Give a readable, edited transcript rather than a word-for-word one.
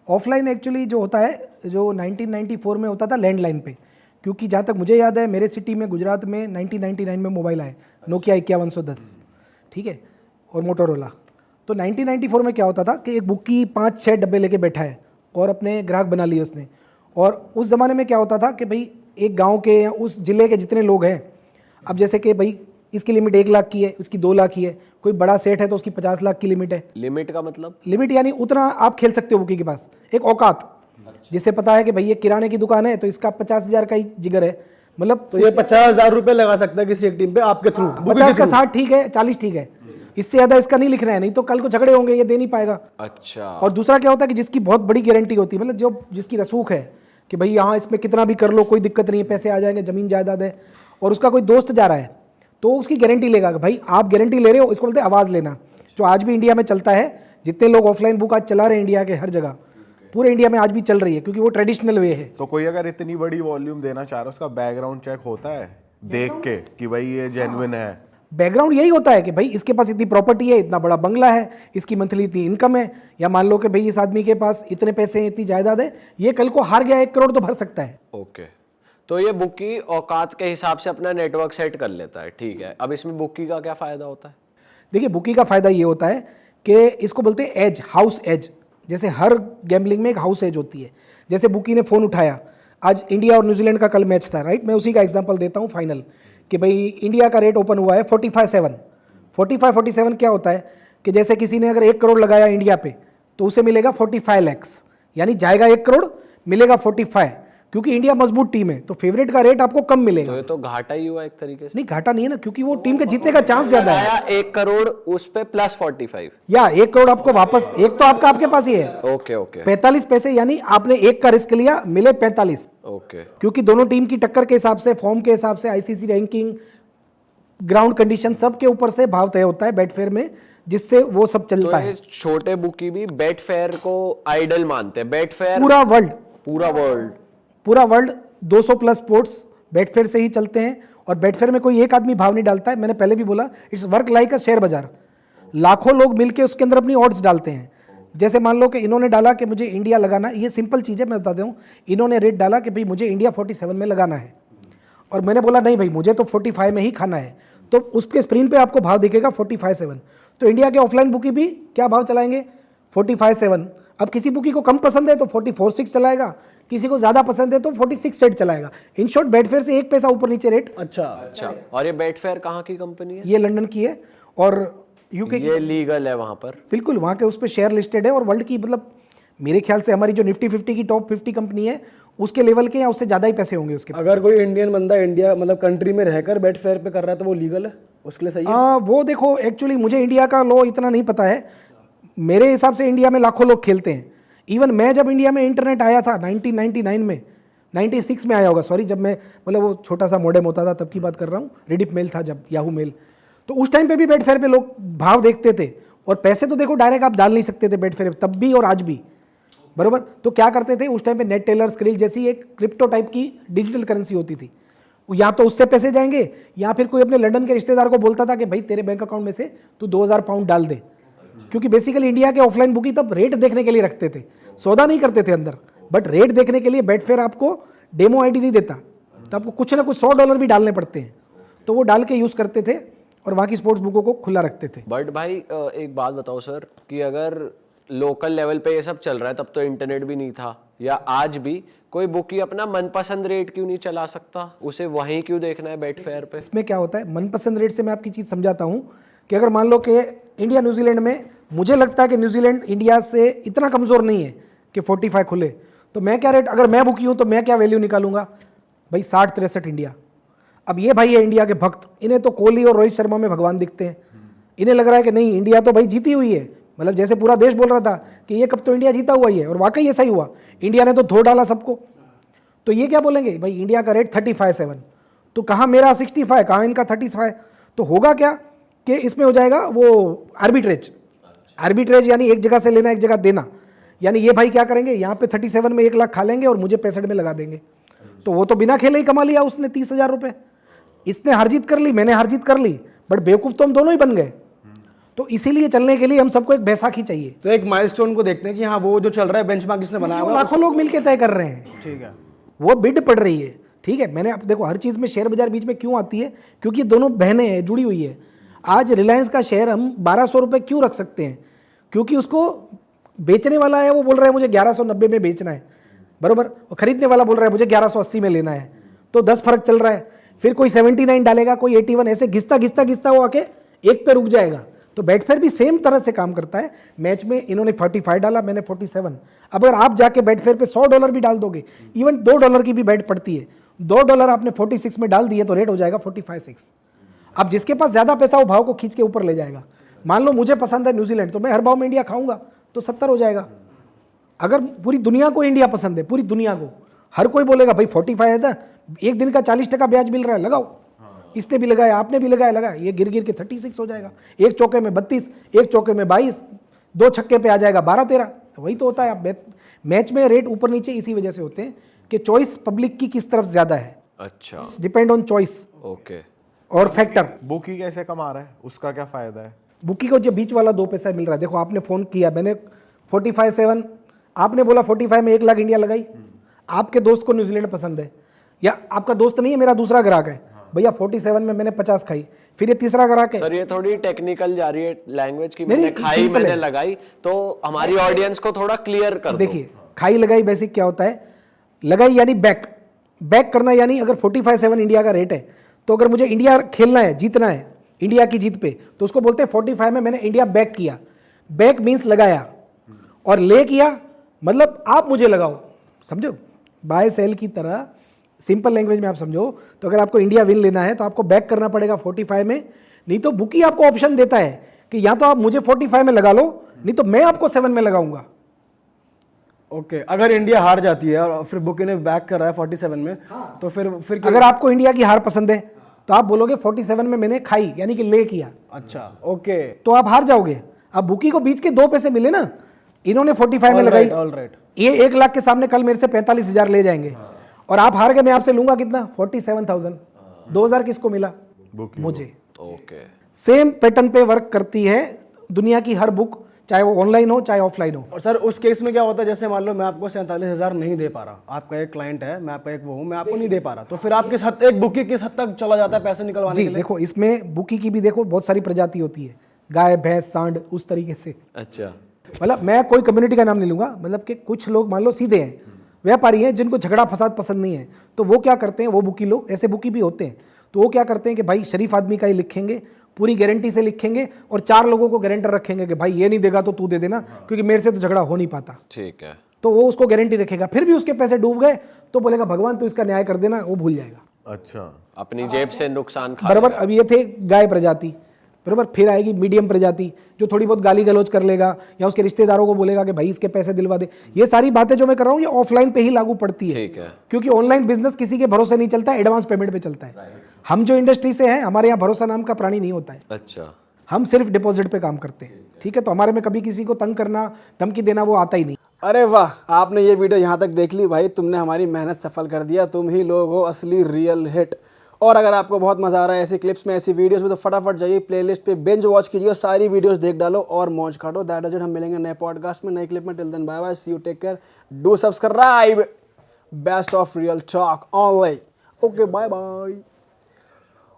Offline actually जो होता है, जो 1994 में होता था लैंडलाइन पे, क्योंकि जहाँ तक मुझे याद है मेरे सिटी में गुजरात में 1999 में मोबाइल आए, नोकिया 5110, ठीक है, और मोटोरोला। तो 1994 में क्या होता था कि एक बुक की 5-6 डब्बे लेके बैठा है और अपने ग्राहक बना लिए उसने। और उस ज़माने में क्या होता था कि भाई एक गांव के या उस ज़िले के जितने लोग हैं, अब जैसे कि भाई इसकी लिमिट 1 लाख की है, उसकी 2 लाख की है, कोई बड़ा सेट है तो उसकी 50 लाख की लिमिट है। लिमिट का मतलब? लिमिट यानी उतना आप खेल सकते हो बुकी के पास, एक औकात, जिससे पता है कि भाई ये किराने की दुकान है तो इसका 50,000 का ही जिगर है, मतलब तो ये 50,000 रुपए लगा सकता है किसी एक टीम पे आपके थ्रू। 50 का 60 ठीक है, 40 ठीक है, इससे ज़्यादा इसका नहीं लिखना है, नहीं तो कल को झगड़े होंगे, ये दे नहीं पाएगा। अच्छा। और दूसरा क्या होता है कि जिसकी बहुत बड़ी गारंटी होती है, मतलब जो जिसकी रसूख है कि भाई यहाँ इसमें कितना भी कर लो कोई दिक्कत नहीं है, पैसे आ जाएंगे, ज़मीन जायदाद है, और उसका कोई दोस्त जा रहा है तो उसकी गारंटी लेगा कि भाई आप गारंटी ले रहे हो, इसको बोलते हैं आवाज़ लेना, जो आज भी इंडिया में चलता है। जितने लोग ऑफलाइन बुक आज चला रहे हैं इंडिया के हर जगह, पूरे इंडिया में आज भी चल रही है, क्योंकि वो ट्रेडिशनल वे है। तो कोई अगर इतनी बड़ी वॉल्यूम देना चाह रहा है, उसका बैकग्राउंड चेक होता है देख के कि भाई ये जेन्युइन है? बैकग्राउंड यही होता है कि भाई इसके पास इतनी प्रॉपर्टी है, इतना बड़ा बंगला है, इसकी मंथली इतनी इनकम है, या मान लो कि भाई इस आदमी के पास इतने पैसे हैं, इतनी जायदाद है, ये कल को हार गया 1 करोड़ तो भर सकता है। ओके, तो ये बुकी औकात के हिसाब से अपना नेटवर्क सेट कर लेता है, ठीक है। अब इसमें बुकी का क्या फ़ायदा होता है? देखिए बुकी का फ़ायदा ये होता है कि इसको बोलते हैं एज, हाउस एज। जैसे हर गैम्बलिंग में एक हाउस एज होती है। जैसे बुकी ने फ़ोन उठाया, आज इंडिया और न्यूजीलैंड का कल मैच था, राइट, मैं उसी का एग्जांपल देता हूँ फाइनल, कि भाई इंडिया का रेट ओपन हुआ है 45-7। 45-47 क्या होता है कि जैसे किसी ने अगर 1 करोड़ लगाया इंडिया पे तो उसे मिलेगा 45 लाख, यानी जाएगा 1 करोड़, मिलेगा 45, क्योंकि इंडिया मजबूत टीम है तो फेवरेट का रेट आपको कम मिलेगा। तो ये तो घाटा ही हुआ एक तरीके से। नहीं, घाटा नहीं है ना, क्योंकि वो टीम के जीतने का चांस ज्यादा है। 1 करोड़ उस पे प्लस 45, या 1 करोड़ आपको वापस, एक तो आपका आपके पास ही है। Okay okay. 45 पैसे, यानी आपने 1 का रिस्क लिया, मिले 45। ओके, क्योंकि दोनों टीम की टक्कर के हिसाब से, फॉर्म के हिसाब से, आईसीसी रैंकिंग, ग्राउंड कंडीशन, सब के ऊपर से भाव तय होता है बेटफेयर में, जिससे वो सब चलता तो है। ये छोटे बुकी भी बेटफेयर को आइडल मानते हैं। बेटफेयर पूरा वर्ल्ड, पूरा वर्ल्ड 200 प्लस स्पोर्ट्स बेटफेयर से ही चलते हैं। और बेटफेयर में कोई एक आदमी भाव नहीं डालता है, मैंने पहले भी बोला, it's work like a share बाजार। लाखों लोग मिलके उसके अंदर अपनी ऑड्स डालते हैं। जैसे मान लो कि इन्होंने डाला कि मुझे इंडिया लगाना, ये सिंपल चीज़ है, मैं बता दूँ, इन्होंने रेट डाला कि भाई मुझे इंडिया 47 में लगाना है, और मैंने बोला नहीं भाई मुझे तो 45 में ही खाना है, तो उसके स्क्रीन पे आपको भाव दिखेगा 45-7। तो इंडिया के ऑफलाइन बुकी भी क्या भाव चलाएंगे? 45-7। अब किसी बुकी को कम पसंद है तो 44-6 चलाएगा, किसी को ज़्यादा पसंद है तो 46-8 चलाएगा। इन शॉर्ट बेटफेयर से 1 पैसा ऊपर नीचे रेट। अच्छा। और ये बेटफेयर कहाँ की कंपनी है? ये लंदन की है और यूके की। ये लीगल है वहाँ पर? बिल्कुल, वहाँ के उस पर शेयर लिस्टेड है, और वर्ल्ड की, मतलब मेरे ख्याल से हमारी जो निफ्टी 50 की टॉप 50 कंपनी है उसके लेवल के या उससे ज़्यादा ही पैसे होंगे उसके। अगर कोई इंडियन बंदा इंडिया मतलब कंट्री में रहकर बेटफेयर पे कर रहा है तो वो लीगल है उसके लिए? सही है। वो देखो, एक्चुअली मुझे इंडिया का लॉ इतना नहीं पता है, मेरे हिसाब से इंडिया में लाखों लोग खेलते हैं। इवन मैं जब इंडिया में इंटरनेट आया था 1999 में, 96 में आया होगा, सॉरी, जब मैं, मतलब वो छोटा सा मॉडेम होता था तब की बात कर रहा हूँ, रेडिफ मेल था जब, याहू मेल, तो उस टाइम पे भी बेटफेयर पे लोग भाव देखते थे। और पैसे तो देखो डायरेक्ट आप डाल नहीं सकते थे बेटफेयर पे, तब भी और आज भी, बरोबर। तो क्या करते थे उस टाइम पे, नेट टेलर, स्क्रिल जैसी एक क्रिप्टो टाइप की डिजिटल करेंसी होती थी, या तो उससे पैसे जाएंगे, या फिर कोई अपने लंदन के रिश्तेदार को बोलता था कि भाई तेरे बैंक अकाउंट में से तू 2000 पाउंड डाल दे। क्योंकि बेसिकली इंडिया के ऑफलाइन बुकी तब रेट देखने के लिए रखते थे, सौदा नहीं करते थे अंदर, बट रेट देखने के लिए। बेटफेयर आपको डेमो आईडी नहीं देता, तो आपको कुछ ना कुछ $100 भी डालने पड़ते हैं, तो वो डाल के यूज़ करते थे और वहाँ की स्पोर्ट्स बुकों को खुला रखते थे। बट भाई एक बात बताओ सर, कि अगर लोकल लेवल पे ये सब चल रहा है, तब तो इंटरनेट भी नहीं था, या आज भी कोई बुकी अपना मनपसंद रेट क्यों नहीं चला सकता? उसे वहीं क्यों देखना है बेटफेयर पे? इसमें क्या होता है, मनपसंद रेट से मैं आपकी चीज़ समझाता हूँ कि अगर मान लो कि इंडिया न्यूजीलैंड में, मुझे लगता है कि न्यूजीलैंड इंडिया से इतना कमज़ोर नहीं है कि 45 खुले, तो मैं क्या रेट, अगर मैं बुकी हूँ तो मैं क्या वैल्यू निकालूंगा भाई? 60-63 इंडिया। अब ये भाई है इंडिया के भक्त, इन्हें तो कोहली और रोहित शर्मा में भगवान दिखते हैं, इन्हें लग रहा है कि नहीं इंडिया तो भाई जीती हुई है, मतलब जैसे पूरा देश बोल रहा था कि ये कब तो इंडिया जीता हुआ ही है, और वाकई ऐसा ही हुआ, इंडिया ने तो धो डाला सबको। तो ये क्या बोलेंगे भाई इंडिया का रेट 35-7, तो कहाँ मेरा 65, कहाँ इनका 35? तो होगा क्या कि इसमें हो जाएगा वो आर्बिट्रेज। आर्बिट्रेज यानी एक जगह से लेना, एक जगह देना, यानी ये भाई क्या करेंगे, यहाँ पे 37 में 1 लाख खा लेंगे और मुझे 65 में लगा देंगे, तो वो तो बिना खेले ही कमा लिया उसने 30,000 रुपये। इसने हार जीत कर ली, मैंने हार जीत कर ली, बट बेवकूफ़ तो हम दोनों ही बन गए। तो इसीलिए चलने के लिए हम सबको एक बैसाखी चाहिए। तो एक माइलस्टोन को देखते हैं कि हाँ वो जो चल रहा है बेंचमार्क जिसने बनाया वो हुआ है, लाखों लोग मिलके तय कर रहे हैं, ठीक है। वो बिड पड़ रही है। ठीक है, मैंने अब देखो हर चीज़ में शेयर बाजार बीच में क्यों आती है, क्योंकि ये दोनों बहनें हैं, जुड़ी हुई है। आज रिलायंस का शेयर हम 1200 रुपये क्यों रख सकते हैं, क्योंकि उसको बेचने वाला है वो बोल रहा है मुझे 1190 में बेचना है, बरोबर, और खरीदने वाला बोल रहा है मुझे 1180 में लेना है, तो 10 फर्क चल रहा है। फिर कोई 79 डालेगा, कोई 81, ऐसे घिसता घिसता घिसता वो आके एक पे रुक जाएगा। तो बेटफेयर भी सेम तरह से काम करता है। मैच में इन्होंने 45 डाला, मैंने 47। अब अगर आप जाके बेटफेयर पे $100 भी डाल दोगे, इवन $2 की भी बेट पड़ती है, $2 आपने 46 में डाल दिए तो रेट हो जाएगा 45-6। अब जिसके पास ज्यादा पैसा वो भाव को खींच के ऊपर ले जाएगा। मान लो मुझे पसंद है न्यूजीलैंड, तो मैं हर भाव में इंडिया खाऊंगा तो 70 हो जाएगा। अगर पूरी दुनिया को इंडिया पसंद है, पूरी दुनिया को, हर कोई बोलेगा भाई 45 है था, एक दिन का 40% ब्याज मिल रहा है, लगाओ। इसने भी लगाया, आपने भी लगाया, लगा, ये गिर गिर के 36 हो जाएगा। एक चौके में 32, एक चौके में 22, 2 छक्के पे आ जाएगा 12-13। तो वही तो होता है। आप मैच में रेट ऊपर नीचे इसी वजह से होते हैं कि चॉइस पब्लिक की किस तरफ ज्यादा है। अच्छा, डिपेंड ऑन चॉइस ओके। और फैक्टर। बुकी कैसे कमा रहा है, उसका क्या फायदा है? बुकी को जो बीच वाला 2 पैसा मिल रहा है। देखो आपने फोन किया, मैंने 45-7, आपने बोला 45 में 1 लाख इंडिया लगाई, आपके दोस्त को न्यूजीलैंड पसंद है, या आपका दोस्त नहीं है, मेरा दूसरा ग्राहक है, भैया 47 में मैंने 50 खाई, फिर ये तीसरा ग्राहक है। सर ये थोड़ी टेक्निकल जा रही है लैंग्वेज की, नहीं, मैंने नहीं, खाई, simple मैंने है। लगाई, तो हमारी ऑडियंस को थोड़ा क्लियर कर दो। देखिए खाई लगाई बेसिक क्या होता है, लगाई यानी बैक, बैक करना, यानी अगर 45-7 इंडिया का रेट है, तो अगर मुझे इंडिया खेलना है, जीतना है इंडिया की जीत पे, तो उसको बोलते हैं 45 में मैंने इंडिया बैक किया। बैक मीन्स लगाया, और ले किया मतलब आप मुझे लगाओ, समझो, बाय सेल की तरह सिंपल लैंग्वेज में आप समझो। तो अगर आपको इंडिया विन लेना है तो आपको बैक करना पड़ेगा 45 में, नहीं तो बुकी आपको ऑप्शन देता है कि या तो आप मुझे 45 में लगा लो, नहीं तो मैं आपको 7 में लगाऊंगा। ओके, अगर इंडिया हार जाती है और फिर बुकी ने बैक कर रहा है 47 में, तो फिर अगर आपको इंडिया की हार पसंद है तो आप बोलोगे 47 में मैंने खाई, यानी कि ले किया। अच्छा, ओके, तो आप हार जाओगे। अब बुकी को बीच के 2 पैसे मिले ना, इन्होंने 45 में लगाई, ऑल राइट। ये 1 लाख के सामने कल मेरे से 45,000 ले जाएंगे, और आप हार गए, मैं आपसे लूंगा कितना, 47,000। 2,000 किसको मिला, मुझे। ओके, सेम पैटर्न पे वर्क करती है दुनिया की हर बुक, चाहे वो ऑनलाइन हो चाहे ऑफलाइन हो। और सर उस केस में क्या होता है, जैसे मान लो मैं आपको 47,000 नहीं दे पा रहा, आपका एक क्लाइंट है, मैं आपका एक वो हूँ, मैं आपको नहीं दे पा रहा, तो फिर आप किस हद, एक बुकी किस हद तक चला जाता है पैसे निकलवाने जी के लिए? देखो, इसमें बुकी की भी देखो बहुत सारी प्रजाति होती है, गाय भैंस सांड, उस तरीके से। अच्छा, मतलब मैं कोई कम्युनिटी का नाम नहीं लूंगा, मतलब कि कुछ लोग मान लो सीधे हैं, व्यापारी हैं, जिनको झगड़ा फसाद पसंद नहीं है, तो वो क्या करते हैं, वो बुकी लोग, ऐसे बुकी भी होते हैं, तो वो क्या करते हैं कि भाई शरीफ आदमी का ही लिखेंगे, पूरी गारंटी से लिखेंगे, और 4 लोगों को गारंटर रखेंगे कि भाई ये नहीं देगा तो तू दे देना, क्योंकि मेरे से तो झगड़ा हो नहीं पाता। ठीक है, तो वो उसको गारंटी रखेगा, फिर भी उसके पैसे डूब गए तो बोलेगा भगवान तू इसका न्याय कर देना, वो भूल जाएगा। अच्छा, अपनी जेब से नुकसान खा बराबर। लेगा। अब ये थे गाय प्रजाति, बराबर, फिर आएगी मीडियम प्रजाति, जो थोड़ी बहुत गाली गलौज कर लेगा, या उसके रिश्तेदारों को बोलेगा कि भाई इसके पैसे दिलवा दे। ये सारी बातें जो मैं कर रहा हूँ ये ऑफलाइन पे ही लागू पड़ती है, ठीक है, क्योंकि ऑनलाइन बिजनेस किसी के भरोसे नहीं चलता है, एडवांस पेमेंट पे चलता है। हम जो इंडस्ट्री से हैं, हमारे यहाँ भरोसा नाम का प्राणी नहीं होता है, अच्छा, हम सिर्फ डिपॉजिट पे काम करते हैं। ठीक है, तो हमारे में कभी किसी को तंग करना, धमकी देना वो आता ही नहीं। अरे वाह, आपने ये वीडियो यहाँ तक देख ली भाई, तुमने हमारी मेहनत सफल कर दिया, तुम ही लोग हो असली रियल हिट। और अगर आपको बहुत मजा आ रहा है ऐसी क्लिप्स में, ऐसी वीडियोस में, तो फटाफट जाइए प्लेलिस्ट पे, बिंज वॉच कीजिए, सारी वीडियोस देख डालो और मौज काटो। दैट इज इट, हम मिलेंगे नए पॉडकास्ट में, नए क्लिप में। Till then bye bye, see you, take care, do subscribe, best of Real Talk Online. Okay, bye bye.